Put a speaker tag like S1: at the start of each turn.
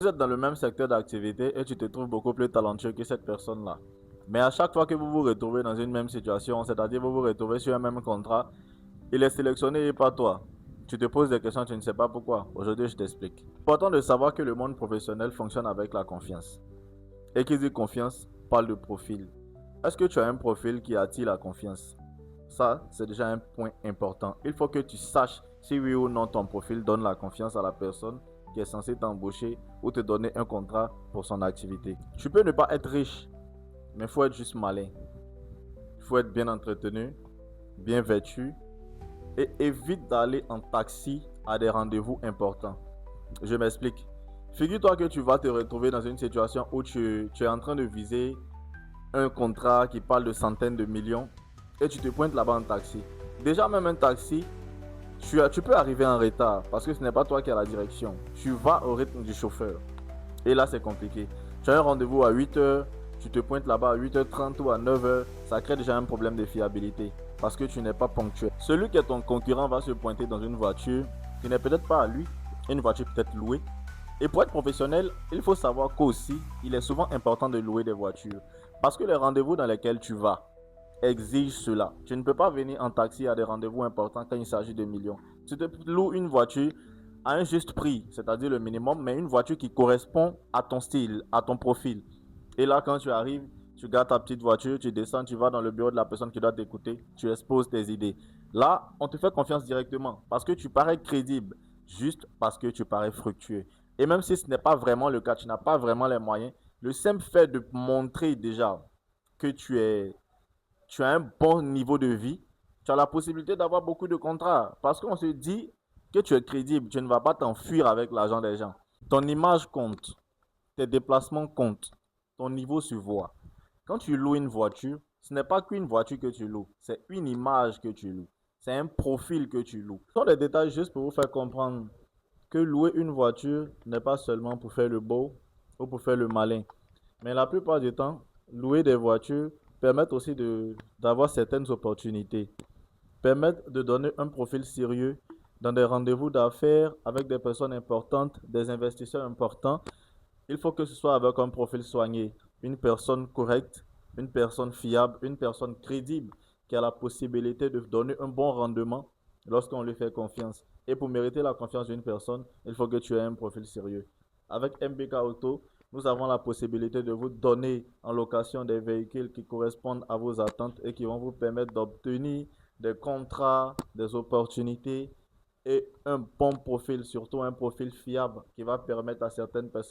S1: Vous êtes dans le même secteur d'activité et tu te trouves beaucoup plus talentueux que cette personne-là. Mais à chaque fois que vous vous retrouvez dans une même situation, c'est-à-dire vous vous retrouvez sur un même contrat, il est sélectionné et pas toi. Tu te poses des questions, tu ne sais pas pourquoi. Aujourd'hui, je t'explique. Important de savoir que le monde professionnel fonctionne avec la confiance. Et qui dit confiance parle de profil. Est-ce que tu as un profil qui attire la confiance? Ça, c'est déjà un point important. Il faut que tu saches si oui ou non ton profil donne la confiance à la personne qui est censée t'embaucher ou te donner un contrat pour son activité. Tu peux ne pas être riche, mais il faut être juste malin. Il faut être bien entretenu, bien vêtu et évite d'aller en taxi à des rendez-vous importants. Je m'explique. Figure-toi que tu vas te retrouver dans une situation où tu es en train de viser un contrat qui parle de centaines de millions et tu te pointes là-bas en taxi. Déjà, même un taxi, tu peux arriver en retard parce que ce n'est pas toi qui as la direction. Tu vas au rythme du chauffeur. Et là, c'est compliqué. Tu as un rendez-vous à 8h, tu te pointes là-bas à 8h30 ou à 9h, ça crée déjà un problème de fiabilité parce que tu n'es pas ponctuel. Celui qui est ton concurrent va se pointer dans une voiture qui n'est peut-être pas à lui, une voiture peut-être louée. Et pour être professionnel, il faut savoir qu'aussi, il est souvent important de louer des voitures. Parce que les rendez-vous dans lesquels tu vas exigent cela. Tu ne peux pas venir en taxi à des rendez-vous importants quand il s'agit de millions. Tu te loues une voiture à un juste prix, c'est-à-dire le minimum, mais une voiture qui correspond à ton style, à ton profil. Et là, quand tu arrives, tu gardes ta petite voiture, tu descends, tu vas dans le bureau de la personne qui doit t'écouter, tu exposes tes idées. Là, on te fait confiance directement parce que tu parais crédible, juste parce que tu parais fructueux. Et même si ce n'est pas vraiment le cas, tu n'as pas vraiment les moyens, le simple fait de montrer déjà que tu as un bon niveau de vie, tu as la possibilité d'avoir beaucoup de contrats. Parce qu'on se dit que tu es crédible, tu ne vas pas t'enfuir avec l'argent des gens. Ton image compte, tes déplacements comptent, ton niveau se voit. Quand tu loues une voiture, ce n'est pas qu'une voiture que tu loues, c'est une image que tu loues. C'est un profil que tu loues. Ce sont des détails juste pour vous faire comprendre que louer une voiture n'est pas seulement pour faire le beau ou pour faire le malin. Mais la plupart du temps, louer des voitures permet aussi d'avoir certaines opportunités, permettent de donner un profil sérieux dans des rendez-vous d'affaires avec des personnes importantes, des investisseurs importants. Il faut que ce soit avec un profil soigné, une personne correcte, une personne fiable, une personne crédible qui a la possibilité de donner un bon rendement lorsqu'on lui fait confiance. Et pour mériter la confiance d'une personne, il faut que tu aies un profil sérieux. Avec MBK Auto, nous avons la possibilité de vous donner en location des véhicules qui correspondent à vos attentes et qui vont vous permettre d'obtenir des contrats, des opportunités et un bon profil, surtout un profil fiable qui va permettre à certaines personnes